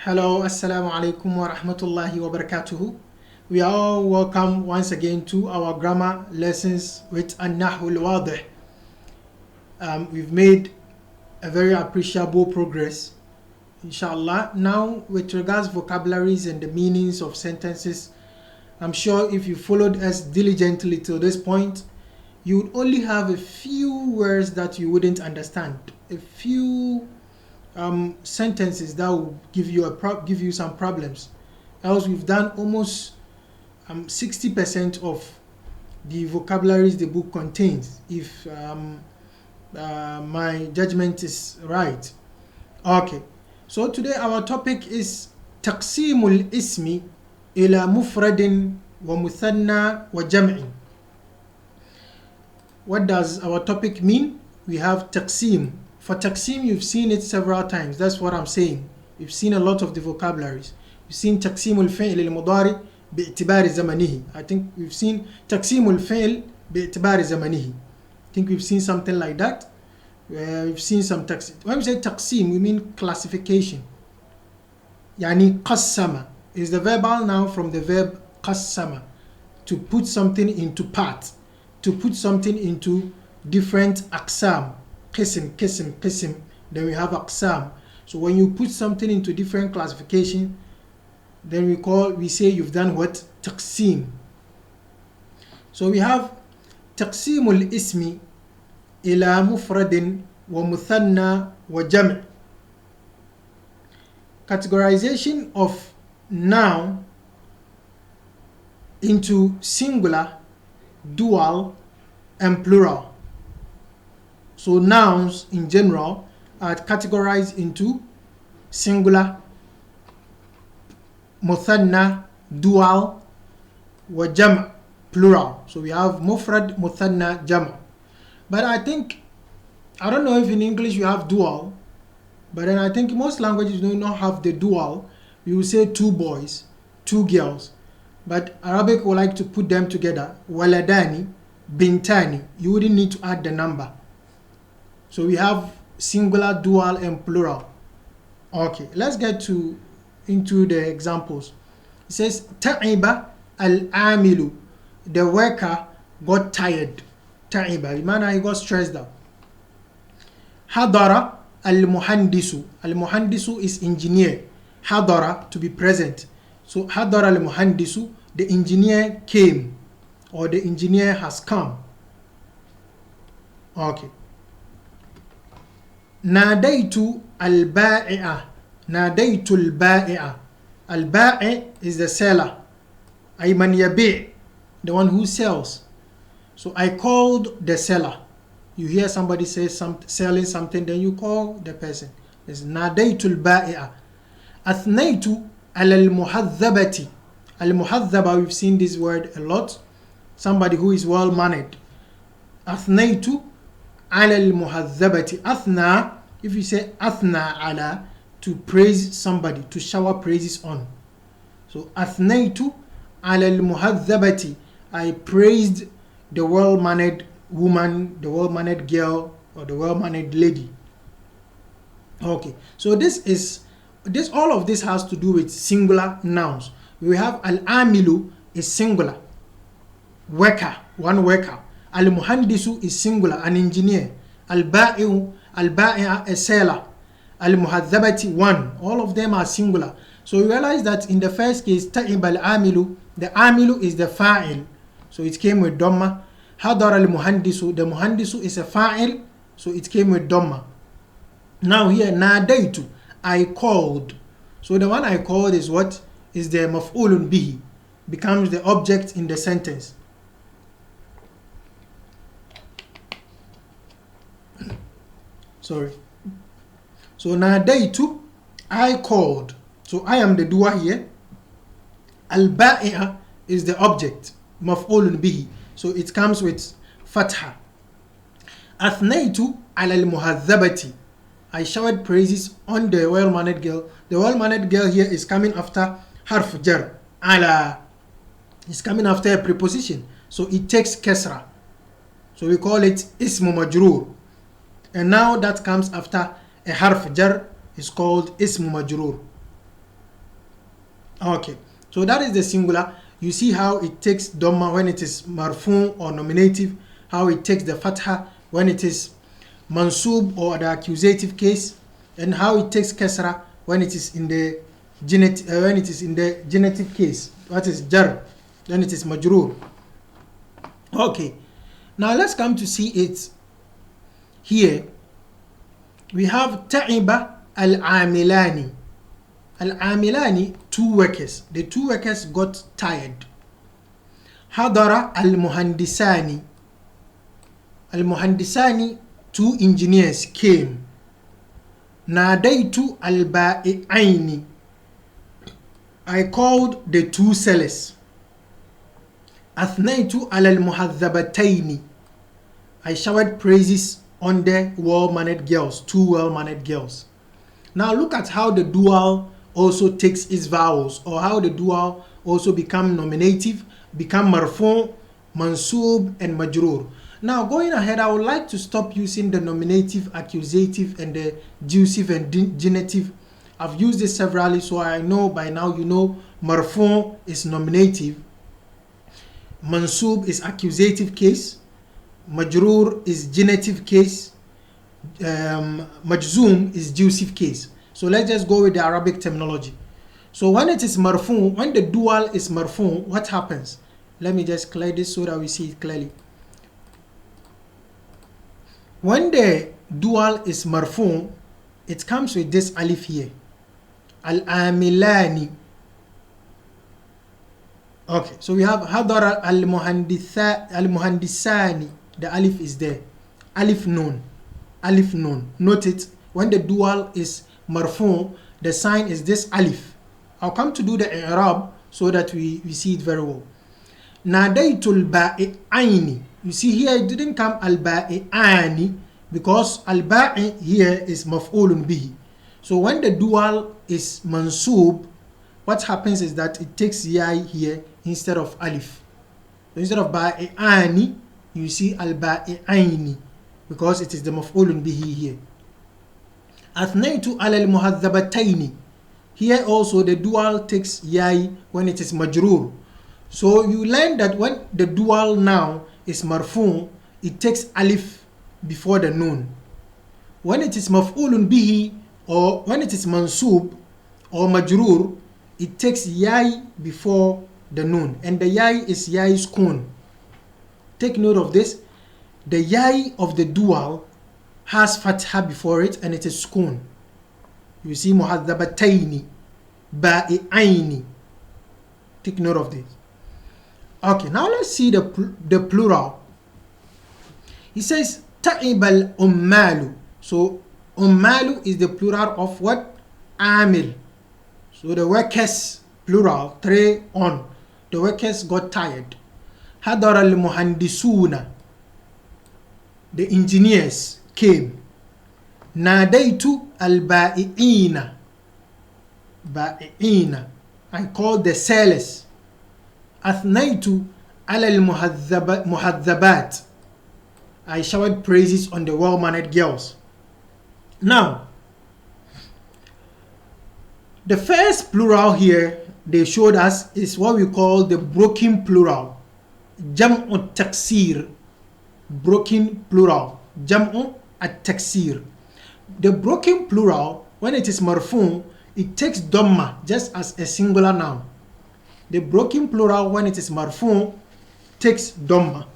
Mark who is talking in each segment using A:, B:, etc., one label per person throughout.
A: Hello, Assalamu alaikum wa rahmatullahi wa barakatuhu. We are all welcome once again to our grammar lessons with An-Nahwu al-Wadih. We've made a very appreciable progress, inshallah. Now, with regards vocabularies and the meanings of sentences, I'm sure if you followed us diligently to this point, you would only have a few words that you wouldn't understand, a few sentences that will give you some problems. Else we've done almost 60% of the vocabularies the book contains, if my judgment is right. Okay, so today our topic is taqsimul ismi ila mufradin wa muthanna wa jam'i. What does our topic mean? We have taqsim. For taqsim, you've seen it several times. That's what I'm saying. You've seen a lot of the vocabularies. You've seen تقسيم الفعل المضارع باعتبار زمنه. I think we've seen تقسيم الفعل باعتبار زمنه. I think we've seen something like that. We've seen some taqsim. When we say taqsim, we mean classification. يعني قسم is the verbal noun from the verb قسم, to put something into parts, to put something into different aqsam. Qism, then we have aqsam. So when you put something into different classification, then we say you've done what? Taqsim. So we have taqsimul ismi ila mufradin wa muthanna wa jam'. Categorization of noun into singular, dual, and plural. So nouns in general are categorized into singular, muthanna, dual, wa jam', plural. So we have mufrad, muthanna, jam'. But I don't know if in English you have dual, but then I think most languages do not have the dual. We will say two boys, two girls. But Arabic would like to put them together. Waladani, bintani. You wouldn't need to add the number. So we have singular, dual, and plural. Okay, let's get into the examples. It says, ta'iba al-amilu. The worker got tired. Ta'iba, the man, he got stressed out. Hadara al-muhandisu. Al-muhandisu is engineer. Hadara, to be present. So hadara al-muhandisu, the engineer came, or the engineer has come. Okay. Nadaitu al-ba'i'a. Nadaitu al-ba'i'a. Al-ba'i' is the seller. Ay man yabi', the one who sells. So I called the seller. You hear somebody say selling something, then you call the person. It's nadaitu al-ba'i'a. Athnaitu al-muhadhabati. Al-muhadhaba, we've seen this word a lot. Somebody who is well mannered. Athnaitu ala al-muhadhabati. Athna, if you say athna ala, to praise somebody, to shower praises on. So athnaitu ala al-muhadhabati, I praised the well-mannered woman, the well-mannered girl, or the well-mannered lady. Okay, so all of this has to do with singular nouns. We have al-amilu is singular, worker, one worker. Al-muhandisu is singular, an engineer. Al-ba'i'a, a seller. Al-muhadhabati, one. All of them are singular. So you realize that in the first case, ta'ib al-amilu, the amilu is the fa'il. So it came with dhamma. Hadar al-muhandisu, the muhandisu is a fa'il. So it came with dhamma. Now here, nadaitu, I called. So the one I called is what? Is the maf'ulun bihi. Becomes the object in the sentence. Sorry. So nadaitu, I called. So I am the doer here. Al-ba'i'a is the object. Maf'ulun bihi. So it comes with fatha. Athnaitu ala al-muhadhabati. I showered praises on the well-mannered girl. The well-mannered girl here is coming after harf jar. Ala is coming after a preposition. So it takes kasra. So we call it ismu majroor. And now that comes after a harf jar is called ismu majroor. Okay, so that is the singular. You see how it takes dhamma when it is marfu or nominative, how it takes the fatha when it is mansub or the accusative case, and how it takes kasra when it is in the genitive case. What is jar? Then it is majrur. Okay, now let's come to see it here. We have ta'iba al-amilani. Al-amilani, two workers. The two workers got tired. Hadara al-muhandisani. Al-muhandisani, two engineers came. Nadaitu al-ba'i'aini. I called the two sellers. Athnaitu al-muhadhabataini. I showered praises on the well-mannered girls, two well-mannered girls. Now look at how the dual also takes its vowels, or how the dual also become nominative, become marfu, mansub, and majrur. Now going ahead, I would like to stop using the nominative, accusative, and the jusive and genitive. I've used this severally, so I know by now you know marfu is nominative, mansub is accusative case, majrur is genitive case, majzum is jusive case. So let's just go with the Arabic terminology. So when it is marfu, when the dual is marfu, what happens? Let me just clear this so that we see it clearly. When the dual is marfu, it comes with this alif here. Al-amilani. Okay, so we have hadara al-muhandisani. The alif is there. Alif nun. Alif nun. Note it. When the dual is marfu, the sign is this alif. I'll come to do the i'rab so that we see it very well. Nadaitul ba'i'aini. You see here it didn't come al-ba'i'ani because al-ba'i here is maf'ulun bihi. So when the dual is mansub, what happens is that it takes yai here instead of alif. So instead of ba'i'ani, you see al-ba'i'aini because it is the maf'ulun bihi here. Athnaitu al-muhadhabataini. Here also the dual takes yai when it is majrur. So you learn that when the dual now is marfu, it takes alif before the nun. When it is maf'ulun bihi, or when it is mansub or majrur, it takes yai before the nun, and the yai is yai skun. Take note of this. The yai of the dual has fatha before it, and it is skun. You see muhadhabataini, ba'i'aini. Take note of this. Okay, now let's see the plural. He says ta'ibal ummalu. So ummalu is the plural of what? Amil. So the workers, plural, three on. The workers got tired. Hadar al-muhandisuna. The engineers came. Nadaitu al-ba'i'ina. Ba'i'ina. I called the sellers. Athnaitu ala al-muhadhabat. I showered praises on the well-mannered girls. Now, the first plural here they showed us is what we call the broken plural. Jam'u taksir. Broken plural. Jam'u at-taksir. The broken plural, when it is marfu, it takes dhamma just as a singular noun. The broken plural, when it is marfu, takes dhamma.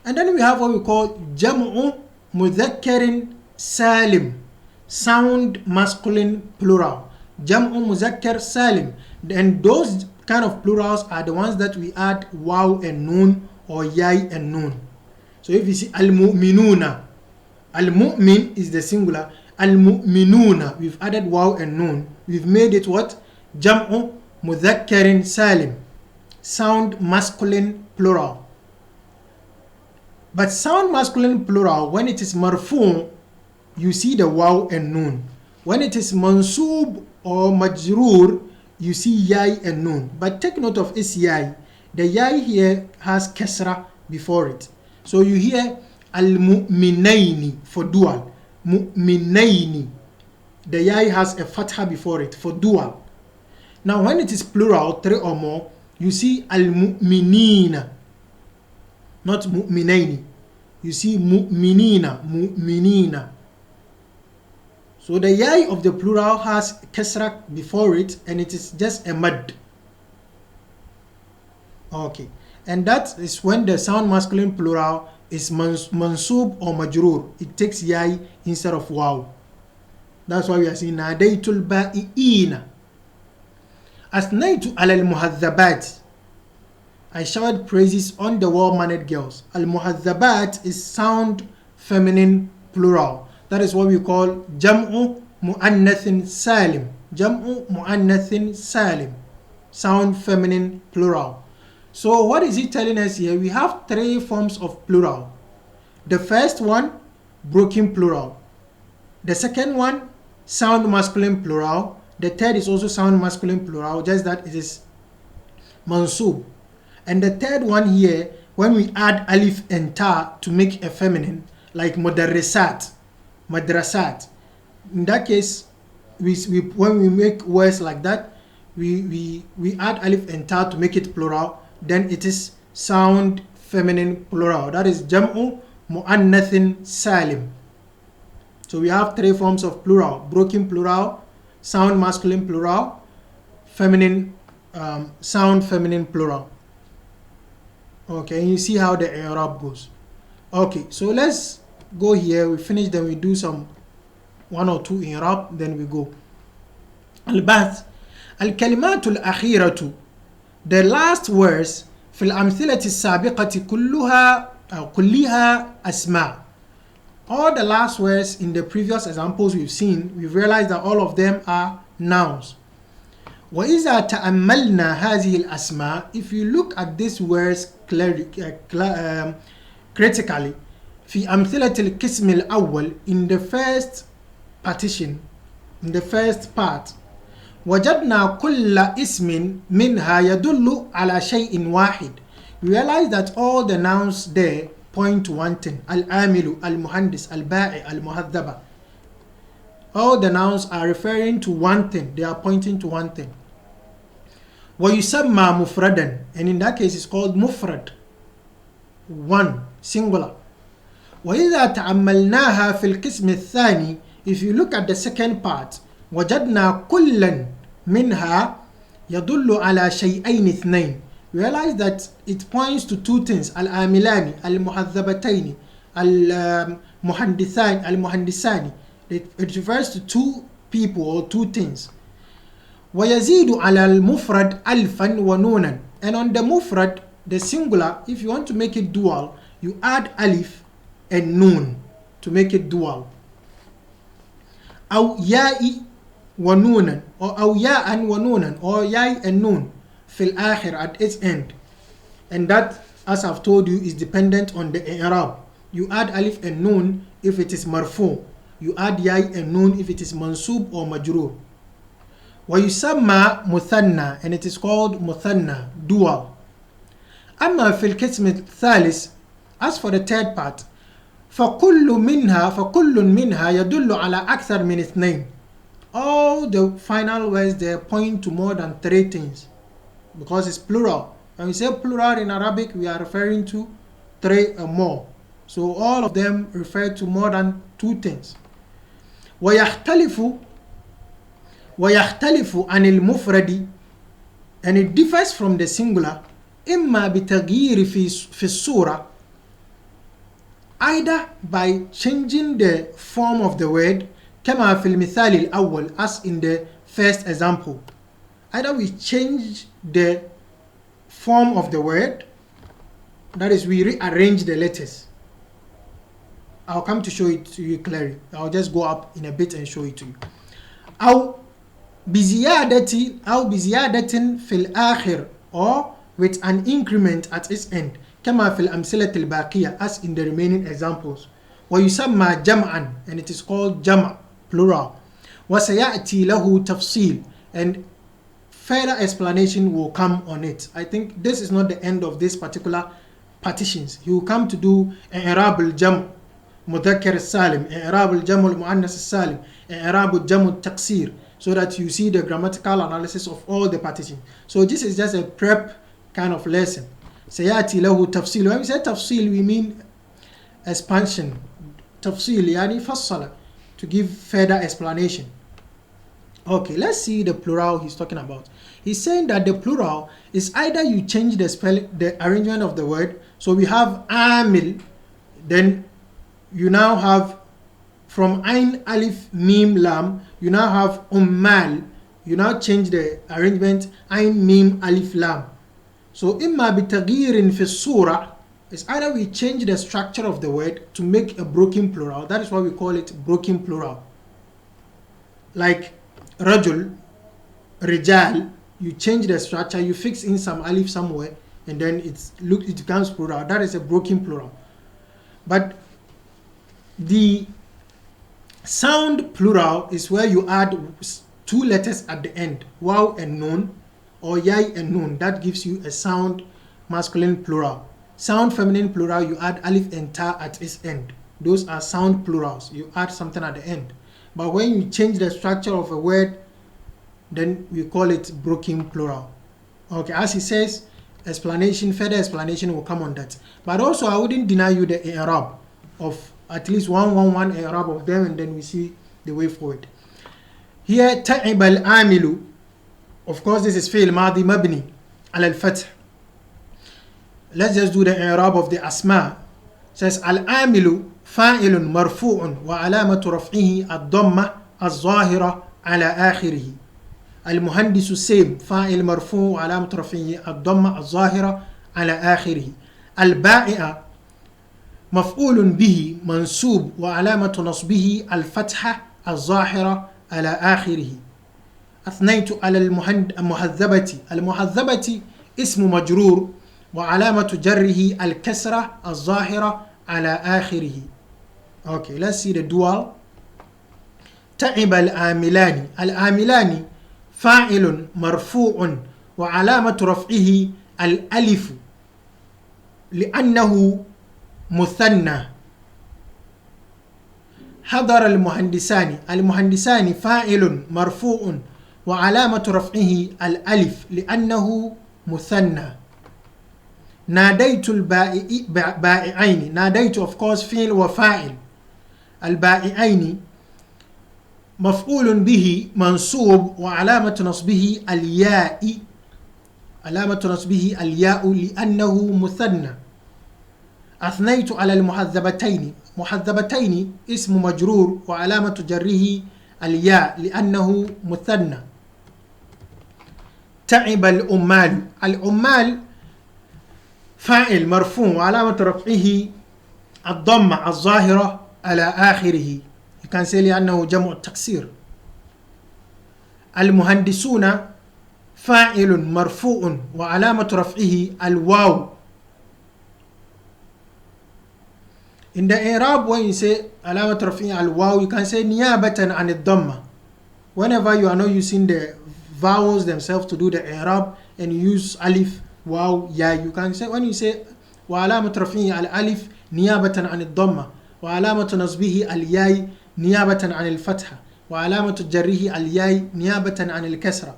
A: And then we have what we call jam'u mudhakkarin salim, sound masculine plural. Jam'u mudhakkar salim. And those kind of plurals are the ones that we add waw and nun, or yai and nun. So if you see al-mu'minuna, al-mu'min is the singular, al-mu'minuna, we've added waw and nun. We've made it what? Jam'u mudhakkarin salim, sound masculine plural. But sound masculine plural, when it is marfu, you see the waw and nun. When it is mansub or majrur, you see yai and nun. But take note of its yai. The yai here has kasra before it. So you hear al-mu'minaini for dual. Mu'minaini. the yai has a fatha before it for dual. Now when it is plural, 3 or more, you see al-mu'minina, not mu'minaini. You see mu'minina. So the yai of the plural has kasra before it, and it is just a mad. Okay, and that is when the sound masculine plural is mansub or majrur. It takes yai instead of waw. That's why we are saying nadaytul ba'i'ina. Asnaytu ala al-muhadhabat. I showered praises on the well-mannered girls. Al-muhadhabat is sound feminine plural. That is what we call jam'u mu'annathin salim. Jam'u mu'annathin salim. Sound feminine plural. So what is he telling us here? We have 3 forms of plural. The first one, broken plural. The second one, sound masculine plural. The third is also sound masculine plural, just that it is mansub. And the third one here, when we add alif and ta to make a feminine, like madrasat. In that case, when we make words like that, we add alif and ta to make it plural, then it is sound feminine plural. That is jam'u mu'annathin salim. So we have 3 forms of plural: broken plural, sound masculine plural, feminine, sound feminine plural. Okay, and you see how the i'rab goes. Okay, so let's go here. We finish, then we do some 1 or 2 i'rab, then we go. Al-bath. Al-kalimatu al-akhiratu. The last words في الأمثلة السابقة كلها أسماء. All the last words in the previous examples we've seen, we've realized that all of them are nouns. وإذا تأملنا هذه الأسماء, if you look at these words critically, في أمثلة القسم الأول, in the first partition, in the first part, وجدنا كل اسم منها يدل على شيء واحد. We realize that all the nouns there point to one thing. Al-amilu, al-muhandis, al-ba'i, al-muhadhaba. All the nouns are referring to one thing. They are pointing to one thing. وَيُسَمَّى مُفْرَدًا, and in that case it's called mufrad, one, singular. وَإِذَا تَأَمَّلْنَاهَا فِي الْقِسْمِ الثَّانِي, if you look at the second part, وَجَدْنَا كُلًّا مِنْهَا يَدُلُّ عَلَى شَيْئَيْنِ اثْنَيْنِ. Realize that it points to 2 things: al-amilani, al-muhadhabataini, al-muhandisani. It refers to 2 people or 2 things. وَيَزِيدُ عَلَى الْمُفْرَدْ أَلْفًا وَنُونًا. And on the mufrad, the singular, if you want to make it dual, you add alif and noon to make it dual. أو ياء ونونا, or أو ياء ونونا, or yai and noon في الآخر, at its end. And that, as I've told you, is dependent on the i'rab. You add alif and noon if it is marfu. You add yai and noon if it is mansub or majrur. ويسمى مثنى, and it is called مثنى, dual. أما في القسم الثالث, as for the third part, فكل منها يدل على أكثر من اثنين. All the final words there point to more than 3 things, because it's plural. When we say plural in Arabic, we are referring to 3 or more. So all of them refer to more than 2 things. ويختلف عن المفرد, and it differs from the singular إما بتغيير في الصورة, either by changing the form of the word, كما في المثال الأول, as in the first example. Either we change the form of the word, that is, we rearrange the letters. I'll come to show it to you clearly. I'll just go up in a bit and show it to you. أو بزيادة في الآخر, or with an increment at its end, كما في الأمثلة الباقية, as in the remaining examples. ويسمى جمعا, and it is called جمع, plural. وسيأتي له تفصيل, and further explanation will come on it. I think this is not the end of this particular partitions. He will come to do i'rab al-jam', مذكر السالم, إعراب الجمع المؤنث السالم, إعراب الجمع التقصير, so that you see the grammatical analysis of all the partitions. So this is just a prep kind of lesson. سيأتي له تفصيل. When we say تفصيل, we mean expansion. تفصيل يعني فصل, to give further explanation. Okay, let's see the plural he's talking about. He's saying that the plural is either you change the spelling, the arrangement of the word. So we have amil, then you now have from ain alif mim lam, you now have ummal, you now change the arrangement ain mim alif lam. So imma bitaghirin fi surah, it's either we change the structure of the word to make a broken plural. That is why we call it broken plural. Like rajul, rijal, you change the structure, you fix in some alif somewhere, and then it becomes plural. That is a broken plural. But the sound plural is where you add two letters at the end, waw and nun, or yai and nun. That gives you a sound masculine plural. Sound feminine plural, you add alif and ta at its end. Those are sound plurals. You add something at the end. But when you change the structure of a word, then we call it broken plural. Okay, as he says, further explanation will come on that. But also, I wouldn't deny you the i'rab of at least one i'rab of them, and then we see the way forward. Here, ta'ib al-amilu, of course, this is fi'l madi mabni ala al-fath. Let's just do the i'rab of the asma. It says al-amilu fa'ilun marfu'un wa alamatu raf'ihi ad-damma az-zahira ala akhirih. المهندس سيم فاعل مرفوع وعلامة رفعه الضمة الظاهرة على آخره. البائع مفعول به منصوب وعلامة نصبه الفتحة الظاهرة على آخره. أثنيت على المهذبة. المهذبة اسم مجرور وعلامة جره الكسرة الظاهرة على آخره. Okay, let's see the dual. تعب العاملان. العاملان فاعل مرفوع وعلامة رفعه الألف لأنه مثنى. حضر المهندسان. المهندسان فاعل مرفوع وعلامة رفعه الألف لأنه مثنى. ناديت البائعين. ناديت of course فعل وفاعل. البائعين مفعول به منصوب وعلامة نصبه الياء. علامة نصبه الياء لأنه مثنى. أثنيت على المحذبتين. محذبتين اسم مجرور وعلامة جره الياء لأنه مثنى. تعب العمال. العمال فاعل مرفوع وعلامة رفعه الضمة الظاهرة على آخره. كان سي لأنه جمع التكسير. المهندسون فاعل مرفوع وعلامة رفعه الواو. In the Arab, when you say علامة رفعه الواو, you can say نيابة عن الضمة. Whenever you are not using the vowels themselves to do the Arab and you use alif, waw, ya, you can say, when you say وعلامة رفعه الألف نيابة عن الضمة وعلامة نصبه الياء نيابة عن الفتحة وعلامة جره الياء نيابة عن الكسرة.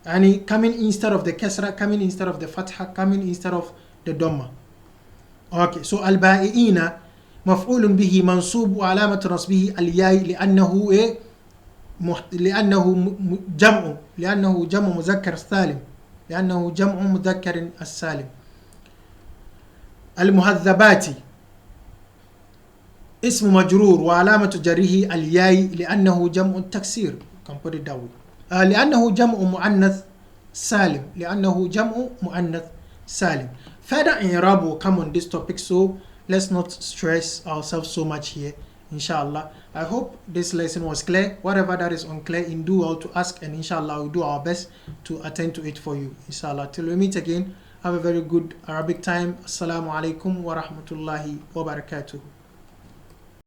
A: يعني coming instead of the كسرة, coming instead of the فتحة, coming instead of the ضمة. Okay, so البائعين مفعول به منصوب وعلامة نصبه الياء لأنه جمع مذكر السالم. لأنه جمع مذكر السالم. المهذبات اسم مجرور وعلامة جره الياء لأنه جمع التكسير. لأنه جمع مؤنث سالم. لأنه جمع مؤنث سالم. Further i'rab will come on this topic, so let's not stress ourselves so much here, inshallah. I hope this lesson was clear. Whatever that is unclear, in do all to ask, and inshallah we'll do our best to attend to it for you, inshallah. Till we meet again, have a very good Arabic time. Assalamu alaikum wa rahmatullahi wa barakatuh.